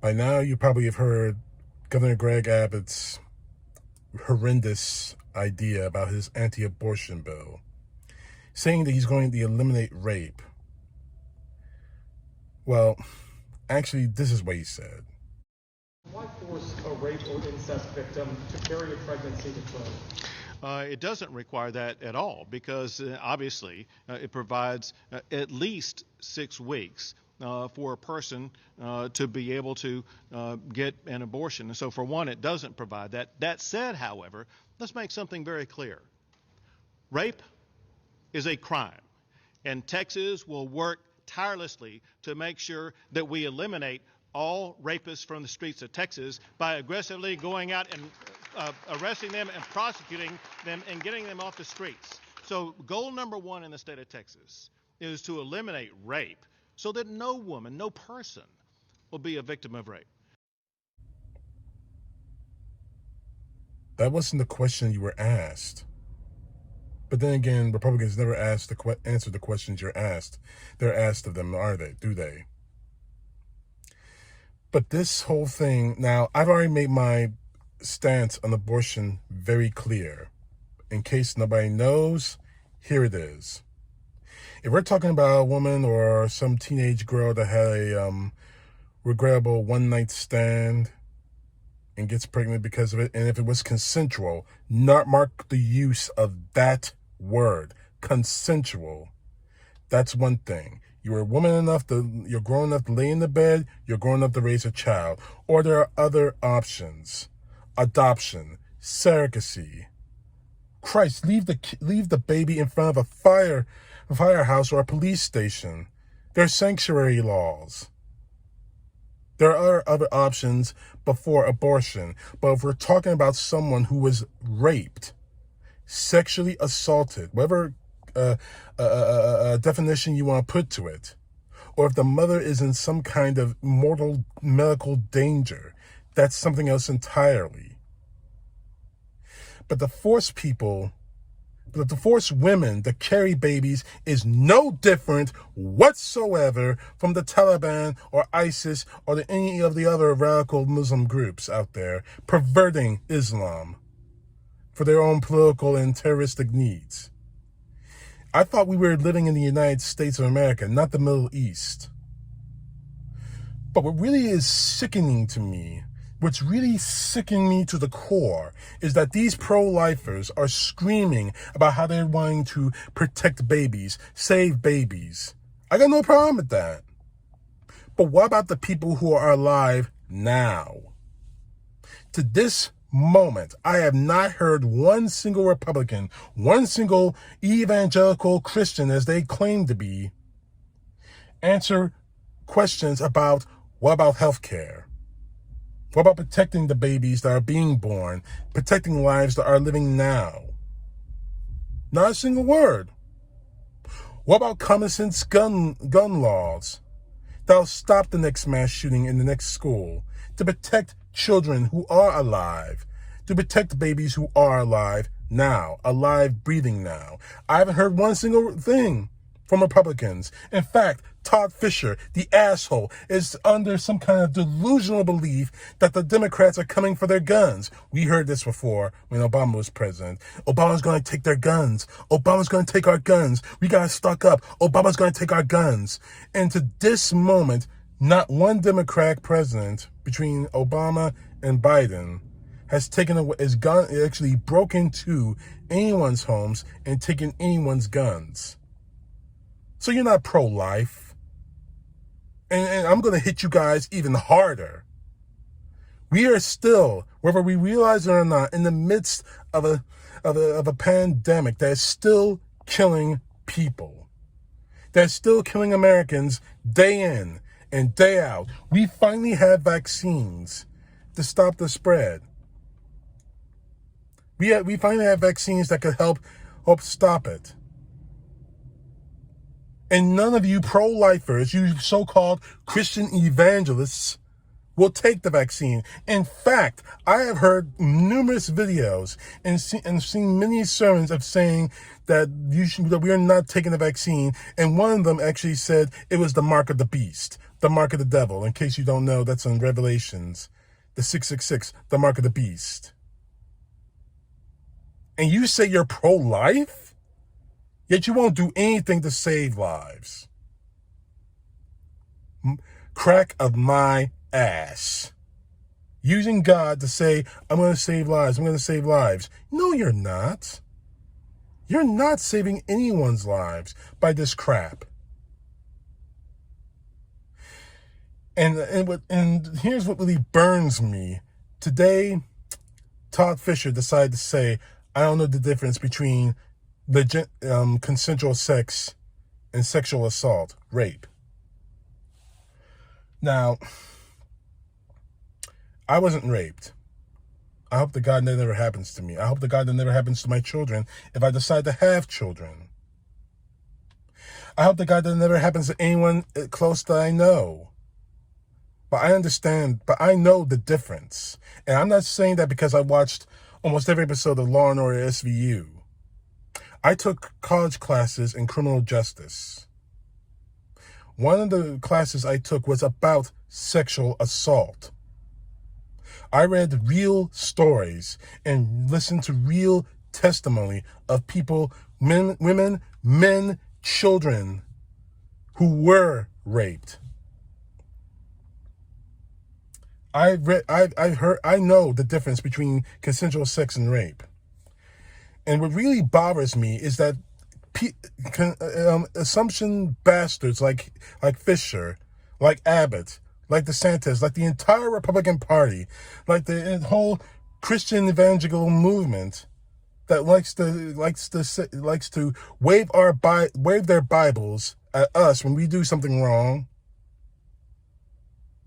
By now, you probably have heard Governor Greg Abbott's horrendous idea about his anti-abortion bill, saying that he's going to eliminate rape. Well, actually, this is what he said. Why force a rape or incest victim to carry a pregnancy to term? It doesn't require that at all because obviously it provides at least 6 weeks for a person to be able to get an abortion. And so for one, it doesn't provide that. That said, however, let's make something very clear. Rape is a crime, and Texas will work tirelessly to make sure that we eliminate all rapists from the streets of Texas by aggressively going out and arresting them and prosecuting them and getting them off the streets. So goal number 1 in the state of Texas is to eliminate rape so that no woman, no person will be a victim of rape. That wasn't the question you were asked. But then again, Republicans never answer the questions you're asked. They're asked of them, are they? Do they? But this whole thing, now, I've already made my stance on abortion very clear. In case nobody knows, here it is. If we're talking about a woman or some teenage girl that had a regrettable one-night stand and gets pregnant because of it, and if it was consensual, not mark the use of that word, consensual, that's one thing. You're a woman enough you're grown enough to lay in the bed, you're grown enough to raise a child. Or there are other options. Adoption, surrogacy. Christ, leave the baby in front of a firehouse or a police station. There are sanctuary laws. There are other options before abortion. But if we're talking about someone who was raped, sexually assaulted, whatever definition you want to put to it, or if the mother is in some kind of mortal medical danger, that's something else entirely. But to force women to carry babies is no different whatsoever from the Taliban or ISIS or any of the other radical Muslim groups out there perverting Islam for their own political and terroristic needs. I thought we were living in the United States of America, not the Middle East. But what really is sickening to me, what's really sickening me to the core, is that these pro-lifers are screaming about how they're wanting to protect babies, save babies. I got no problem with that. But what about the people who are alive now? To this moment, I have not heard one single Republican, one single evangelical Christian, as they claim to be, answer questions about what about health care? What about protecting the babies that are being born, protecting lives that are living now? Not a single word. What about common sense gun laws that'll stop the next mass shooting in the next school, to protect children who are alive, to protect babies who are alive now, alive, breathing now? I haven't heard one single thing from Republicans. In fact, Todd Fisher, the asshole, is under some kind of delusional belief that the Democrats are coming for their guns. We heard this before when Obama was president. Obama's going to take their guns. Obama's going to take our guns. We got to stock up. Obama's going to take our guns. And to this moment, not one Democrat president between Obama and Biden has actually broken into anyone's homes and taken anyone's guns. So you're not pro-life. And I'm going to hit you guys even harder. We are still, whether we realize it or not, in the midst of a pandemic that is still killing people. That's still killing Americans day in and day out. We finally have vaccines to stop the spread. We finally have vaccines that could help stop it. And none of you pro-lifers, you so-called Christian evangelists, will take the vaccine. In fact, I have heard numerous videos and seen many sermons of saying that that we are not taking the vaccine. And one of them actually said it was the mark of the beast, the mark of the devil. In case you don't know, that's in Revelations, the 666, the mark of the beast. And you say you're pro-life, yet you won't do anything to save lives. Crack of my ass. Using God to say, I'm going to save lives, I'm going to save lives. No, you're not. You're not saving anyone's lives by this crap. And here's what really burns me. Today, Todd Fisher decided to say, I don't know the difference between consensual sex and sexual assault, rape. Now, I wasn't raped. I hope to God that never happens to me. I hope to God that never happens to my children if I decide to have children. I hope to God that never happens to anyone close that I know. But I understand, but I know the difference. And I'm not saying that because I watched almost every episode of Law & Order SVU. I took college classes in criminal justice. One of the classes I took was about sexual assault. I read real stories and listened to real testimony of people, men, women, men, children who were raped. I know the difference between consensual sex and rape. And what really bothers me is that assumption bastards like Fisher, like Abbott, like DeSantis, like the entire Republican Party, like the whole Christian evangelical movement that likes to wave their Bibles at us when we do something wrong,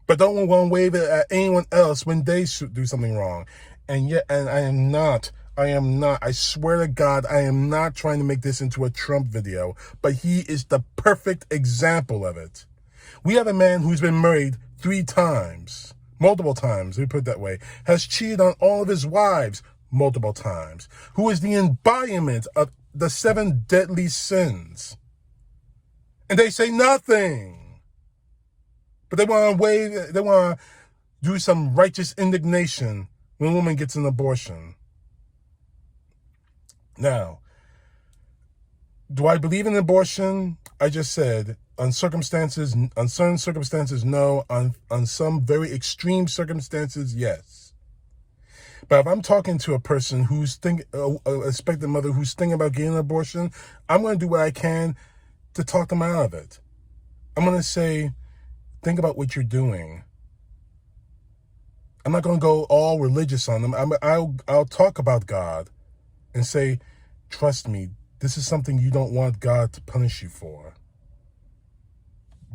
but don't want to wave it at anyone else when they do something wrong. And I am not, I swear to God, I am not trying to make this into a Trump video, but he is the perfect example of it. We have a man who's been married 3 times, multiple times, we put it that way, has cheated on all of his wives multiple times, who is the embodiment of the 7 deadly sins. And they say nothing. But they want to do some righteous indignation when a woman gets an abortion. Now, do I believe in abortion? I just said, on certain circumstances, no. On some very extreme circumstances, yes. But if I'm talking to a person who's a expectant mother who's thinking about getting an abortion, I'm going to do what I can to talk them out of it. I'm going to say, think about what you're doing. I'm not going to go all religious on them. I'll talk about God and say, trust me, this is something you don't want God to punish you for.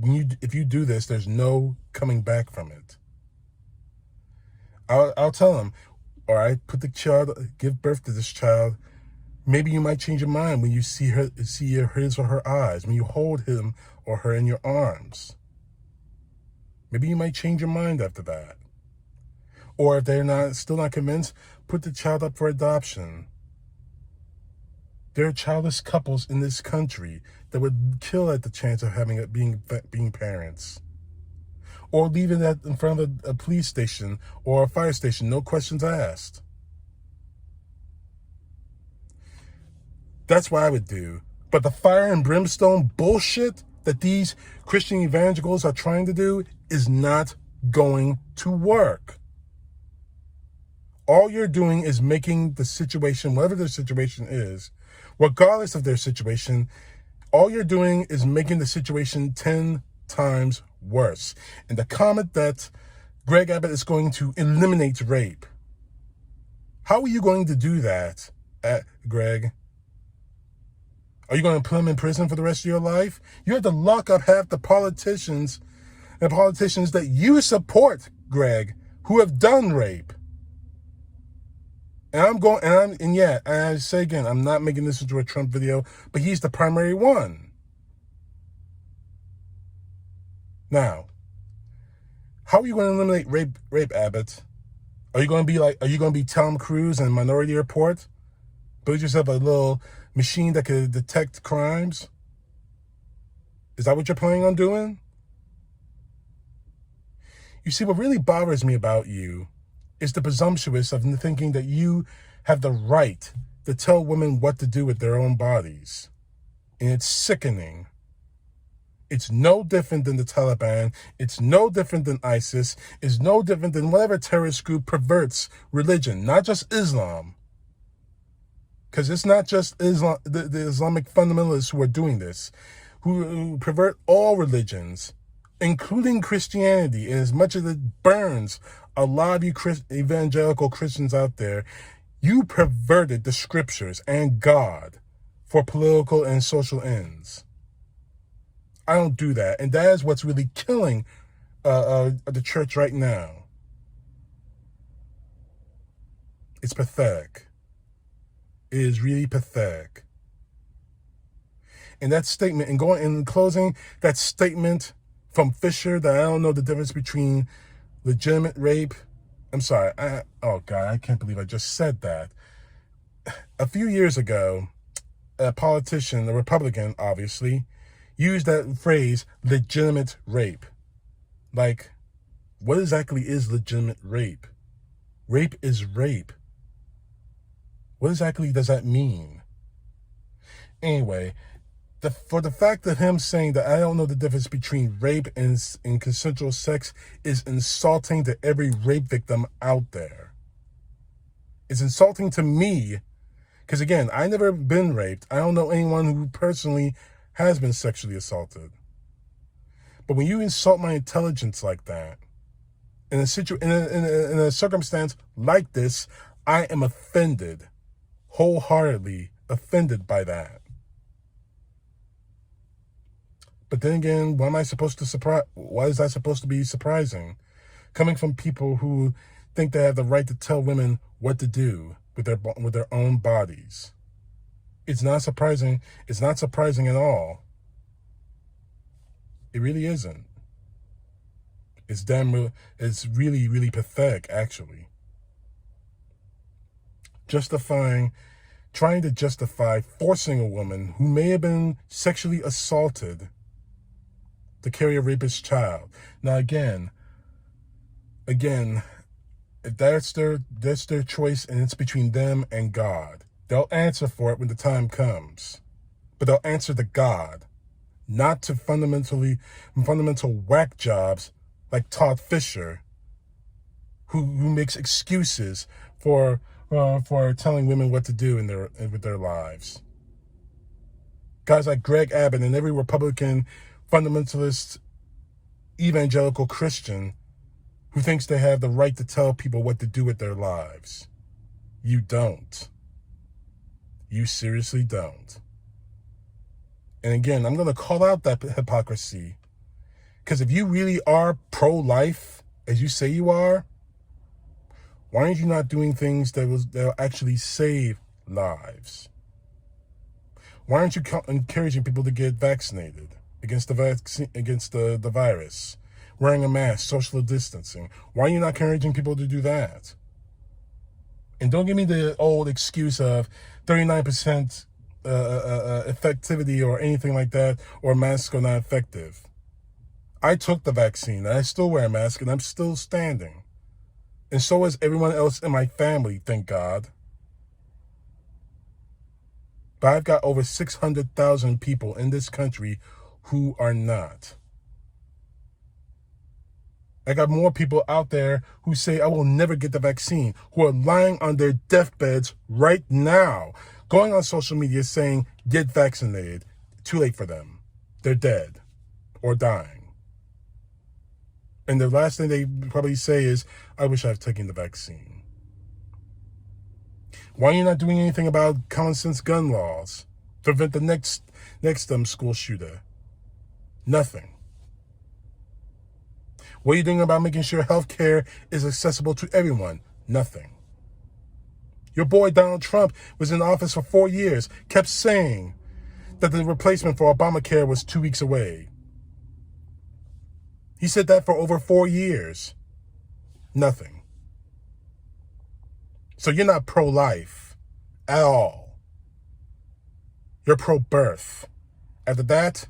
If you do this, there's no coming back from it. I'll tell him, all right, give birth to this child. Maybe you might change your mind when you see his or her eyes, when you hold him or her in your arms. Maybe you might change your mind after that. Or if they're still not convinced, put the child up for adoption. There are childless couples in this country that would kill at the chance of being parents. Or leaving that in front of a police station or a fire station, no questions asked. That's what I would do. But the fire and brimstone bullshit that these Christian evangelicals are trying to do is not going to work. All you're doing is making the situation, whatever their situation is, regardless of their situation, all you're doing is making the situation 10 times worse. And the comment that Greg Abbott is going to eliminate rape. How are you going to do that, Greg? Are you going to put him in prison for the rest of your life? You have to lock up half the politicians that you support, Greg, who have done rape. And I say again, I'm not making this into a Trump video, but he's the primary one. Now, How are you going to eliminate rape, Abbott? Are you going to be Tom Cruise in Minority Report? Build yourself a little machine that could detect crimes? Is that what you're planning on doing? You see, what really bothers me about you is the presumptuous of thinking that you have the right to tell women what to do with their own bodies. And it's sickening. It's no different than the Taliban. It's no different than ISIS. It's no different than whatever terrorist group perverts religion, not just Islam. Because it's not just Islam, the Islamic fundamentalists who are doing this, who pervert all religions, including Christianity. And as much as it burns a lot of you evangelical Christians out there, you perverted the scriptures and God for political and social ends. I don't do that. And that is what's really killing the church right now. It's pathetic. It is really pathetic. And that statement, and going in closing, that statement from Fisher that I don't know the difference between legitimate rape. I'm sorry. Oh God, I can't believe I just said that. A few years ago, a politician, a Republican, obviously, used that phrase, legitimate rape. Like, what exactly is legitimate rape? Rape is rape. What exactly does that mean? Anyway, for the fact that him saying that I don't know the difference between rape and consensual sex is insulting to every rape victim out there. It's insulting to me, because again, I never been raped. I don't know anyone who personally has been sexually assaulted. But when you insult my intelligence like that, in a circumstance like this, I am offended, wholeheartedly offended by that. But then again, why is that supposed to be surprising? Coming from people who think they have the right to tell women what to do with their own bodies. It's not surprising. It's not surprising at all. It really isn't. It's really, really pathetic, actually. Trying to justify forcing a woman who may have been sexually assaulted to carry a rapist child. Now again, if that's their choice and it's between them and God, they'll answer for it when the time comes. But they'll answer to God, not to fundamental whack jobs like Todd Fisher, who makes excuses for telling women what to do with their lives. Guys like Greg Abbott and every Republican fundamentalist evangelical Christian who thinks they have the right to tell people what to do with their lives. You don't. You seriously don't. And again, I'm going to call out that hypocrisy. Because if you really are pro-life, as you say you are, why aren't you not doing things that'll actually save lives? Why aren't you encouraging people to get vaccinated against the virus? Wearing a mask, social distancing. Why are you not encouraging people to do that? And don't give me the old excuse of 39% effectivity or anything like that, or masks are not effective. I took the vaccine, and I still wear a mask, and I'm still standing. And so is everyone else in my family, thank God. But I've got over 600,000 people in this country who are not. I got more people out there who say I will never get the vaccine, who are lying on their deathbeds right now, going on social media saying, get vaccinated. Too late for them. They're dead or dying. And the last thing they probably say is, I wish I had taken the vaccine. Why are you not doing anything about common sense gun laws to prevent the next school shooter? Nothing. What are you doing about making sure healthcare is accessible to everyone? Nothing. Your boy Donald Trump was in office for 4 years, kept saying that the replacement for Obamacare was 2 weeks away. He said that for over 4 years. Nothing. So you're not pro-life at all. You're pro-birth. After that,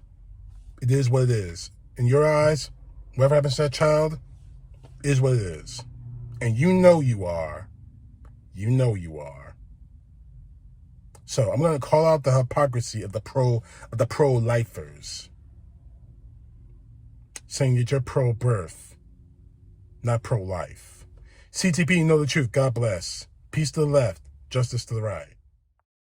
it is what it is. In your eyes, whatever happens to that child is what it is. And you know you are. You know you are. So I'm going to call out the hypocrisy of the pro-lifers, saying that you're pro-birth, not pro-life. CTP, know the truth. God bless. Peace to the left, justice to the right.